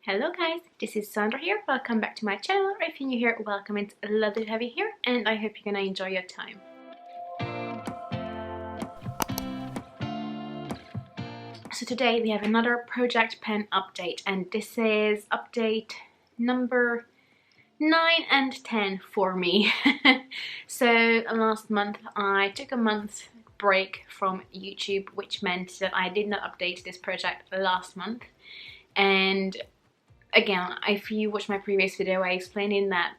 Hello guys, this is Sandra here. Welcome back to my channel, or if you're new here, welcome. It's lovely to have you here and I hope you're gonna enjoy your time. So today we have another project pen update, and this is update number 9 and 10 for me. So last month I took a month's break from YouTube, which meant that I did not update this project last month. And again, if you watch my previous video, I explained in that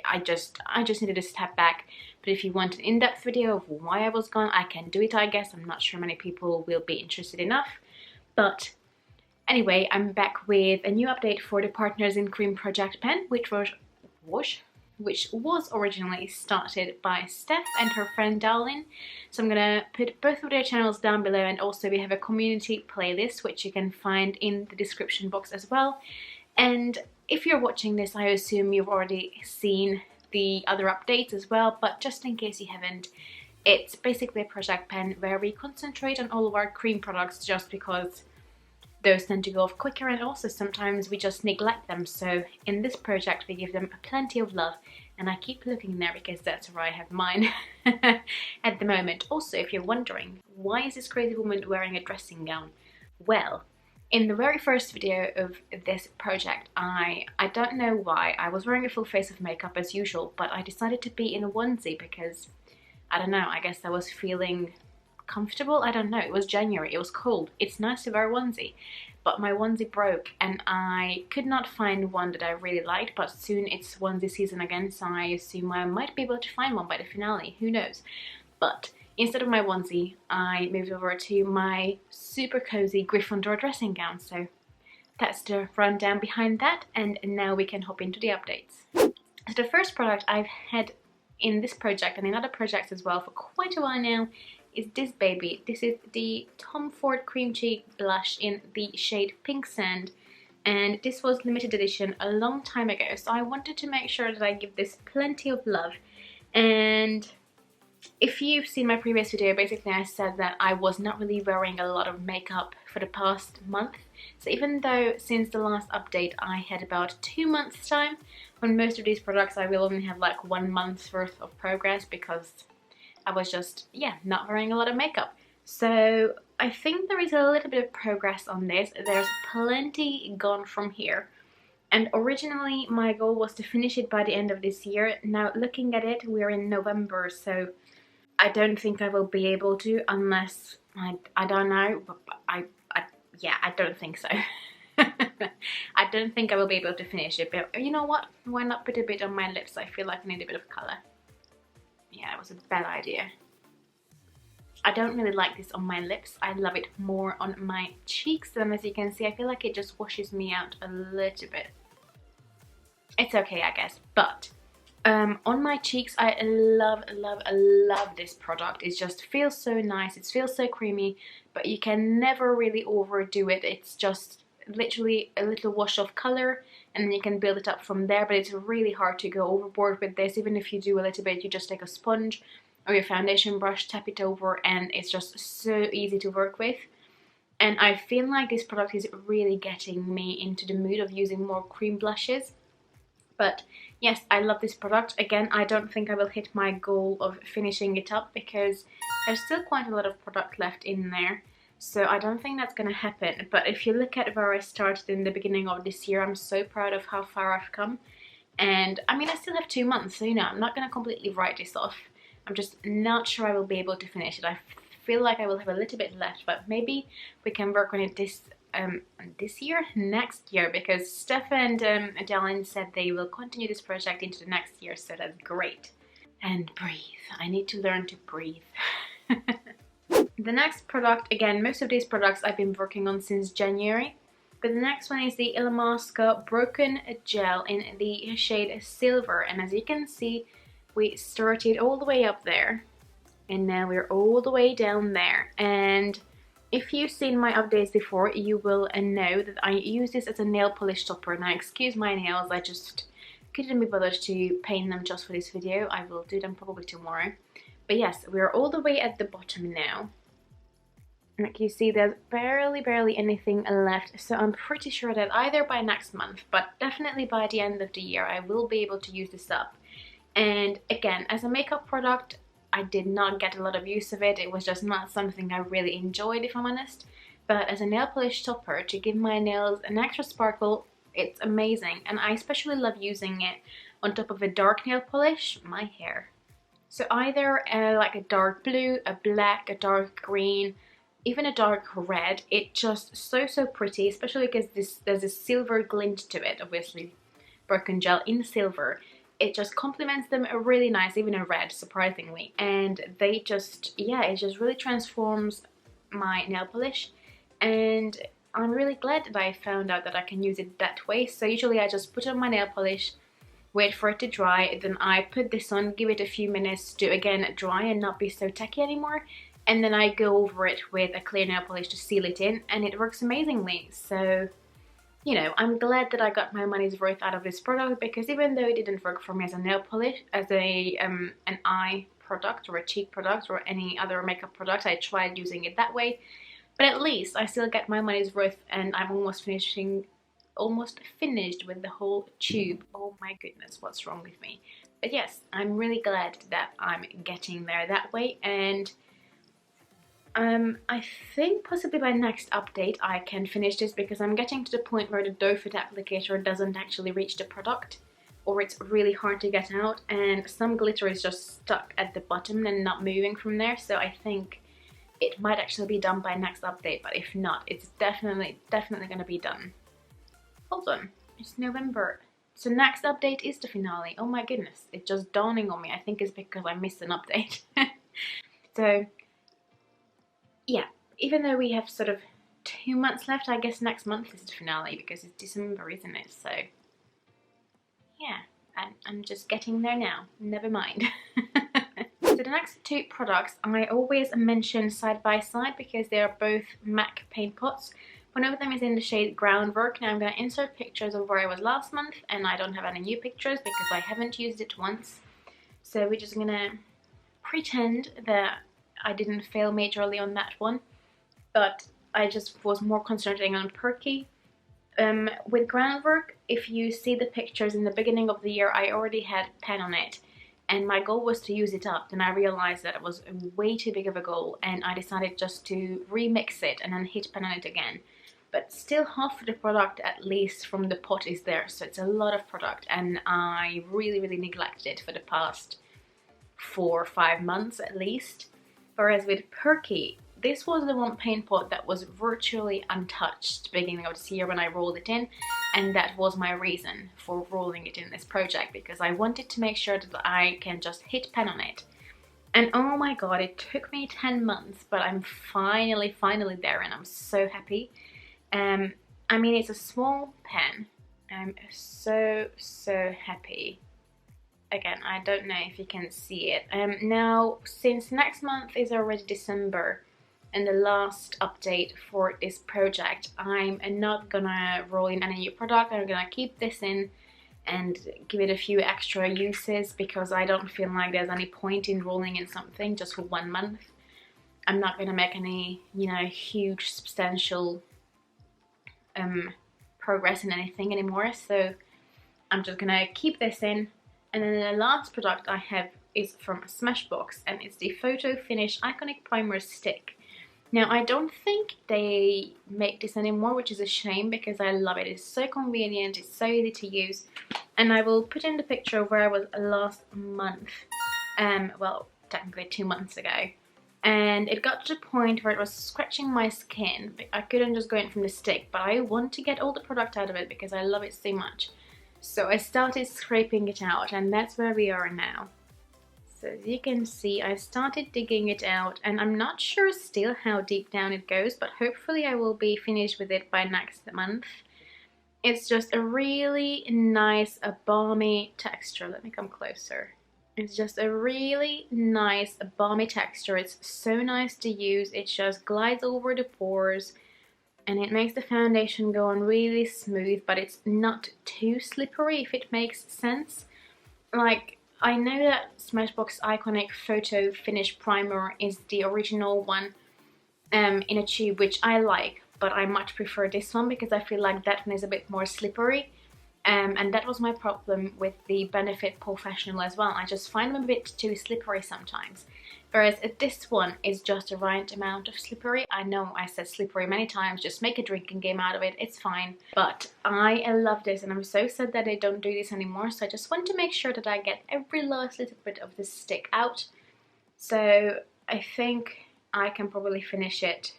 I just needed to step back. But if you want an in-depth video of why I was gone, I can do it, I guess. I'm not sure many people will be interested enough. But anyway, I'm back with a new update for the Partners in Cream project pen, which was originally started by Steph and her friend DaLin. So I'm gonna put both of their channels down below, and also we have a community playlist which you can find in the description box as well. And if you're watching this, I assume you've already seen the other updates as well, but just in case you haven't, it's basically a project pen where we concentrate on all of our cream products just because those tend to go off quicker, and also sometimes we just neglect them. So in this project we give them plenty of love, and I keep looking there because that's where I have mine at the moment. Also, if you're wondering, why is this crazy woman wearing a dressing gown? Well, in the very first video of this project, I don't know why, I was wearing a full face of makeup as usual, but I decided to be in a onesie because, I don't know, I guess I was feeling comfortable. I don't know, it was January, it was cold, it's nice to wear a onesie, but my onesie broke and I could not find one that I really liked. But soon it's onesie season again, so I assume I might be able to find one by the finale, who knows. But instead of my onesie, I moved over to my super cozy Gryffindor dressing gown. So that's the rundown behind that, and now we can hop into the updates. So the first product I've had in this project and in other projects as well for quite a while now is this baby. This is the Tom Ford Cream Cheek Blush in the shade Pink Sand, and this was limited edition a long time ago, so I wanted to make sure that I give this plenty of love. And if you've seen my previous video, basically I said that I was not really wearing a lot of makeup for the past month. So even though since the last update I had about 2 months time, on most of these products I will only have like 1 month's worth of progress because I was just, yeah, not wearing a lot of makeup. So I think there is a little bit of progress on this. There's plenty gone from here. And originally my goal was to finish it by the end of this year. Now looking at it, we're in November, so I don't think I will be able to, unless, I don't know, but yeah, I don't think so. I don't think I will be able to finish it, but you know what? Why not put a bit on my lips? I feel like I need a bit of colour. Yeah, it was a bad idea. I don't really like this on my lips. I love it more on my cheeks, and as you can see, I feel like it just washes me out a little bit. It's okay, I guess, but on my cheeks, I love this product. It just feels so nice, it feels so creamy, but you can never really overdo it. It's just literally a little wash of color and then you can build it up from there, but it's really hard to go overboard with this. Even if you do a little bit, you just take a sponge or your foundation brush, tap it over, and it's just so easy to work with. And I feel like this product is really getting me into the mood of using more cream blushes. But yes, I love this product. Again, I don't think I will hit my goal of finishing it up because there's still quite a lot of product left in there. So I don't think that's gonna happen. But if you look at where I started in the beginning of this year, I'm so proud of how far I've come. And I mean, I still have 2 months, so you know, I'm not gonna completely write this off. I'm just not sure I will be able to finish it. I feel like I will have a little bit left, but maybe we can work on it next year, because Steph and DaLin said they will continue this project into the next year, so that's great. And breathe. I need to learn to breathe. The next product, again, most of these products I've been working on since January, but the next one is the illamasqua Broken Gel in the shade Silver, and as you can see, we started all the way up there, and now we're all the way down there. And if you've seen my updates before, you will know that I use this as a nail polish topper. Now, excuse my nails, I just couldn't be bothered to paint them just for this video. I will do them probably tomorrow. But yes, we're all the way at the bottom now. Like you see, there's barely anything left, so I'm pretty sure that either by next month, but definitely by the end of the year, I will be able to use this up. And again, as a makeup product, I did not get a lot of use of it. It was just not something I really enjoyed, if I'm honest. But as a nail polish topper, to give my nails an extra sparkle, it's amazing. And I especially love using it on top of a dark nail polish, my hair. So either like a dark blue, a black, a dark green, even a dark red. It's just so pretty, especially because there's a silver glint to it, obviously broken gel in silver. It just complements them really nice, even in red, surprisingly. And they just, yeah, it just really transforms my nail polish. And I'm really glad that I found out that I can use it that way. So usually I just put on my nail polish, wait for it to dry, then I put this on, give it a few minutes to again dry and not be so tacky anymore. And then I go over it with a clear nail polish to seal it in, and it works amazingly. So, you know, I'm glad that I got my money's worth out of this product, because even though it didn't work for me as a nail polish, as a an eye product or a cheek product or any other makeup product, I tried using it that way. But at least I still get my money's worth, and I'm almost finished with the whole tube. Oh my goodness, what's wrong with me? But yes, I'm really glad that I'm getting there that way, and I think possibly by next update I can finish this, because I'm getting to the point where the doe foot applicator doesn't actually reach the product, or it's really hard to get out, and some glitter is just stuck at the bottom and not moving from there. So I think it might actually be done by next update, but if not, it's definitely gonna be done. Hold on, it's November. So next update is the finale. Oh my goodness, it's just dawning on me. I think it's because I missed an update. So yeah, even though we have sort of 2 months left, I guess next month is the finale, because it's December, isn't it? So yeah, I'm just getting there now. Never mind. So the next two products I always mention side by side, because they are both MAC paint pots. One of them is in the shade Groundwork. Now I'm going to insert pictures of where I was last month, and I don't have any new pictures because I haven't used it once. So we're just going to pretend that I didn't fail majorly on that one, but I just was more concentrating on Perky. With Groundwork, if you see the pictures in the beginning of the year, I already had pen on it, and my goal was to use it up. Then I realized that it was way too big of a goal, and I decided just to remix it and then hit pen on it again. But still, half of the product at least from the pot is there, so it's a lot of product, and I really neglected it for the past 4 or 5 months at least. Whereas with Perky, this was the one paint pot that was virtually untouched beginning of this year when I rolled it in, and that was my reason for rolling it in this project, because I wanted to make sure that I can just hit pen on it. And oh my god, it took me 10 months, but I'm finally there, and I'm so happy. I mean, it's a small pen. I'm so happy. Again, I don't know if you can see it. Now, since next month is already December and the last update for this project, I'm not gonna roll in any new product. I'm gonna keep this in and give it a few extra uses, because I don't feel like there's any point in rolling in something just for 1 month. I'm not gonna make any, you know, huge substantial progress in anything anymore, so I'm just gonna keep this in. And then the last product I have is from Smashbox, and it's the Photo Finish Iconic Primer Stick. Now, I don't think they make this anymore, which is a shame, because I love it. It's so convenient, it's so easy to use, and I will put in the picture of where I was last month, well, technically 2 months ago. And it got to the point where it was scratching my skin. I couldn't just go in from the stick, but I want to get all the product out of it because I love it so much. So I started scraping it out, and that's where we are now. So as you can see, I started digging it out, and I'm not sure still how deep down it goes, but hopefully I will be finished with it by next month. It's just a really nice, balmy texture. Let me come closer. It's just a really nice, balmy texture. It's so nice to use. It just glides over the pores, and it makes the foundation go on really smooth, but it's not too slippery, if it makes sense. Like, I know that Smashbox Iconic Photo Finish Primer is the original one, in a tube, which I like, but I much prefer this one because I feel like that one is a bit more slippery. And that was my problem with the Benefit Professional as well. I just find them a bit too slippery sometimes. Whereas this one is just the right amount of slippery. I know I said slippery many times, just make a drinking game out of it, it's fine. But I love this and I'm so sad that they don't do this anymore. So I just want to make sure that I get every last little bit of this stick out. So I think I can probably finish it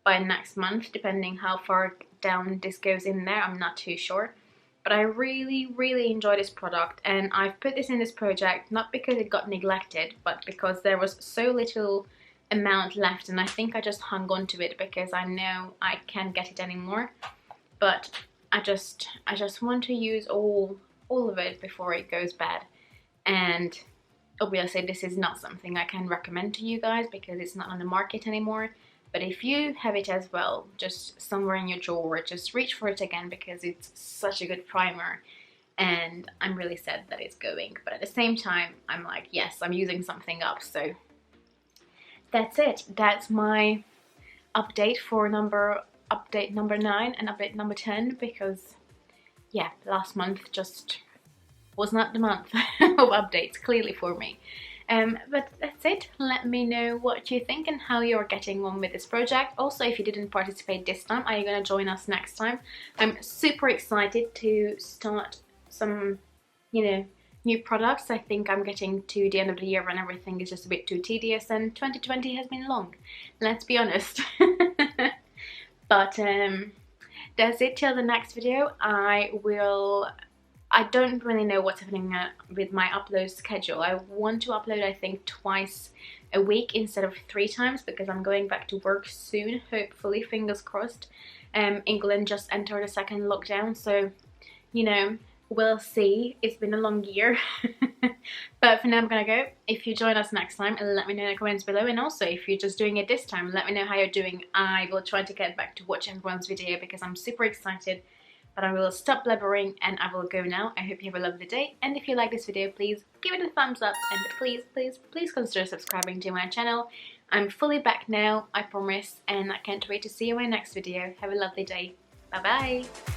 by next month, depending how far down this goes in there, I'm not too sure. But I really enjoy this product, and I've put this in this project not because it got neglected, but because there was so little amount left, and I think I just hung on to it because I know I can't get it anymore. But I just want to use all of it before it goes bad. And obviously this is not something I can recommend to you guys because it's not on the market anymore. But if you have it as well, just somewhere in your drawer, just reach for it again because it's such a good primer. And I'm really sad that it's going. But at the same time, I'm like, yes, I'm using something up. So that's it. That's my update for update number 9 and update number 10. Because, yeah, last month just was not the month of updates, clearly for me. But that's it. Let me know what you think and how you're getting on with this project. Also, if you didn't participate this time, are you going to join us next time? I'm super excited to start some, new products. I think I'm getting to the end of the year when everything is just a bit too tedious, and 2020 has been long, let's be honest. But that's it till the next video. I don't really know what's happening with my upload schedule. I want to upload, I think, twice a week instead of 3 times because I'm going back to work soon, hopefully, fingers crossed. England just entered a second lockdown, so, we'll see. It's been a long year. But for now, I'm gonna go. If you join us next time, let me know in the comments below. And also, if you're just doing it this time, let me know how you're doing. I will try to get back to watch everyone's video because I'm super excited. But I will stop blabbering and I will go now. I hope you have a lovely day, and if you like this video, please give it a thumbs up, and please consider subscribing to my channel. I'm fully back now, I promise, and I can't wait to see you in my next video. Have a lovely day. Bye bye!